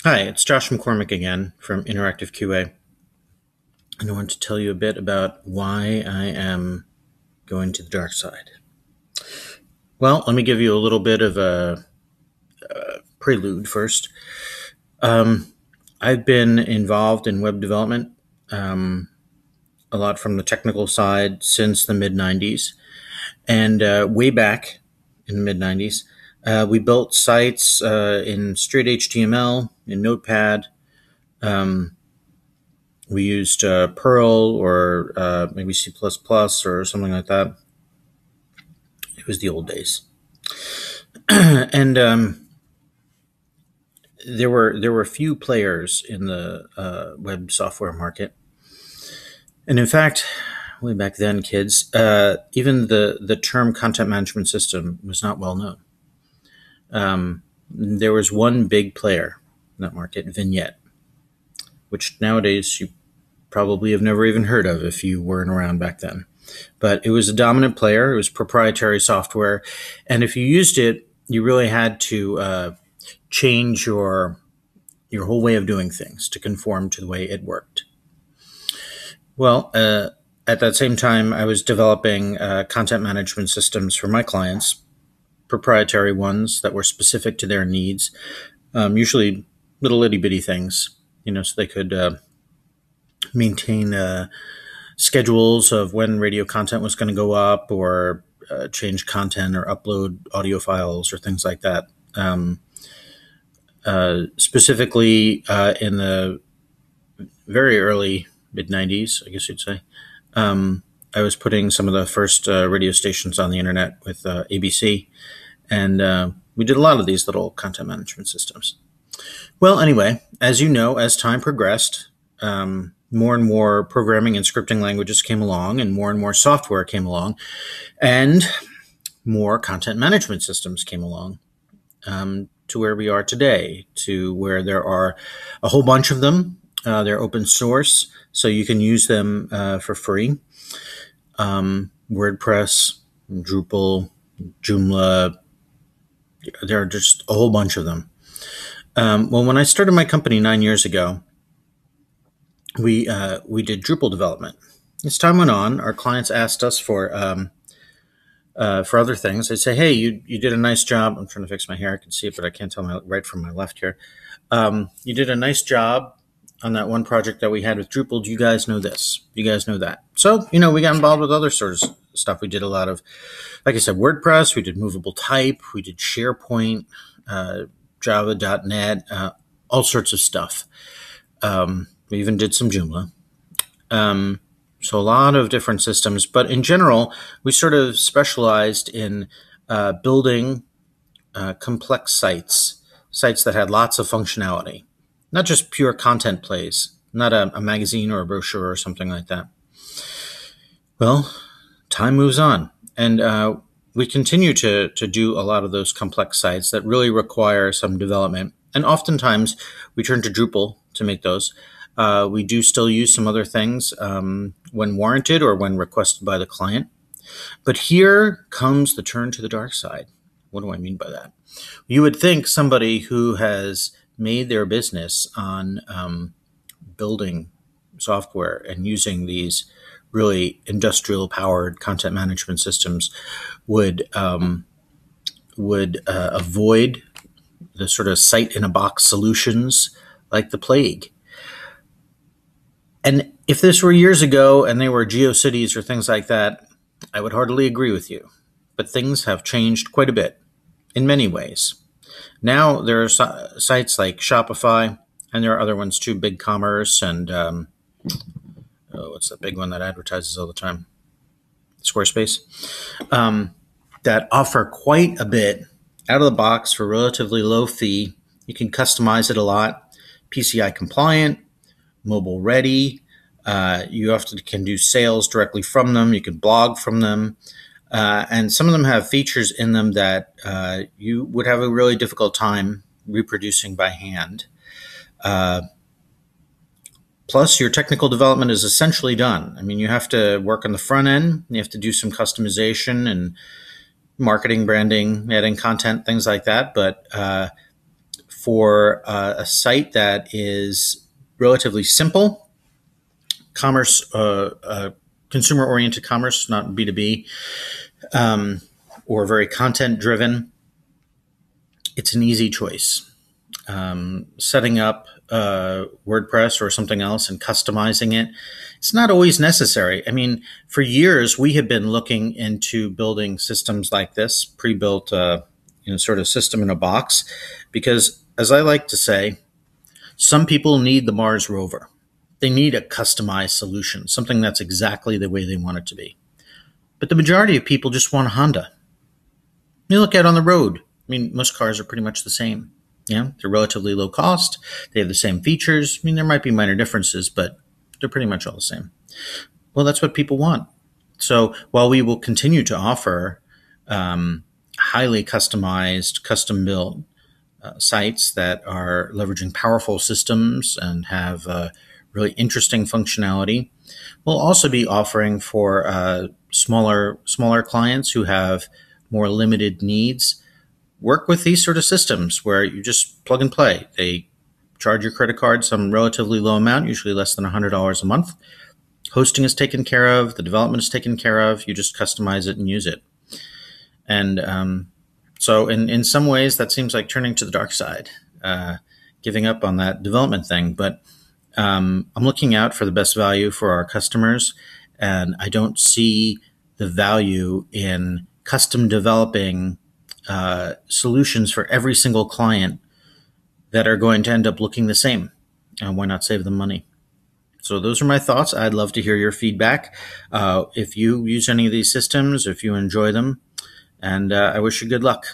Hi, it's Josh McCormick again from Interactive QA, and I want to tell you a bit about why I am going to the dark side. Well, let me give you a little bit of a prelude first. Um, I've been involved in web development um, a lot from the technical side since the mid 90s. And way back in the mid 90s, we built sites in straight HTML, in Notepad. Um, we used Perl or maybe C++ or something like that. It was the old days. And there were few players in the web software market, and in fact, way back then, kids, even the term content management system was not well known. There was one big player in that market, Vignette, which nowadays you probably have never even heard of if you weren't around back then. But it was a dominant player. It was proprietary software, and if you used it, you really had to change your whole way of doing things to conform to the way it worked. Well, at that same time, I was developing content management systems for my clients, proprietary ones that were specific to their needs, usually little itty bitty things, so they could maintain schedules of when radio content was going to go up, or change content or upload audio files or things like that. Specifically, in the very early mid 90s, I guess you'd say, I was putting some of the first radio stations on the internet with ABC, and we did a lot of these little content management systems. Well, anyway, as you know, as time progressed, more and more programming and scripting languages came along, and more software came along, and more content management systems came along, to where we are today, to where there are a whole bunch of them. They're open source, so you can use them for free. WordPress, Drupal, Joomla, there are just a whole bunch of them. Well, when I started my company 9 years ago, we did Drupal development. As time went on, our clients asked us for other things. They'd say, "Hey, you did a nice job." I'm trying to fix my hair. I can see it, but I can't tell my right from my left here. You did a nice job on that one project that we had with Drupal. Do you guys know this? Do you guys know that? So, we got involved with other sorts of stuff. We did a lot of, like I said, WordPress. We did movable type. We did SharePoint, Java.net, all sorts of stuff. We even did some Joomla. So a lot of different systems, but in general, we sort of specialized in building complex sites that had lots of functionality, not just pure content plays, not a magazine or a brochure or something like that. Well, time moves on, and we continue to do a lot of those complex sites that really require some development, and oftentimes we turn to Drupal to make those. We do still use some other things when warranted or when requested by the client. But here comes the turn to the dark side. What do I mean by that? You would think somebody who has made their business on building software and using these really industrial-powered content management systems would avoid the sort of site-in-a-box solutions like the plague. And if this were years ago and they were GeoCities or things like that, I would heartily agree with you. But things have changed quite a bit in many ways. Now there are sites like Shopify, and there are other ones too, BigCommerce, and what's that big one that advertises all the time? Squarespace, that offer quite a bit out of the box for a relatively low fee. You can customize it a lot, PCI compliant, mobile ready. You often can do sales directly from them. You can blog from them. And some of them have features in them that you would have a really difficult time reproducing by hand. Plus, your technical development is essentially done. I mean, you have to work on the front end. You have to do some customization and marketing, branding, adding content, things like that. But for a site that is relatively simple, commerce, consumer-oriented commerce, not B2B, or very content-driven, it's an easy choice. Setting up WordPress or something else and customizing it, it's not always necessary. I mean, for years, we have been looking into building systems like this, pre-built, sort of system in a box, because as I like to say, some people need the Mars rover. They need a customized solution, something that's exactly the way they want it to be. But the majority of people just want a Honda. You look out on the road. I mean, most cars are pretty much the same. Yeah, they're relatively low cost. They have the same features. I mean, there might be minor differences, but they're pretty much all the same. Well, that's what people want. So while we will continue to offer highly customized, custom-built sites that are leveraging powerful systems and have really interesting functionality, we'll also be offering for smaller clients who have more limited needs, work with these sort of systems where you just plug and play. They charge your credit card some relatively low amount, usually less than $100 a month. Hosting is taken care of. The development is taken care of. You just customize it and use it. And so in some ways, that seems like turning to the dark side, giving up on that development thing. But I'm looking out for the best value for our customers, and I don't see the value in custom developing solutions for every single client that are going to end up looking the same. And why not save them money? So those are my thoughts. I'd love to hear your feedback. If you use any of these systems, if you enjoy them, and I wish you good luck.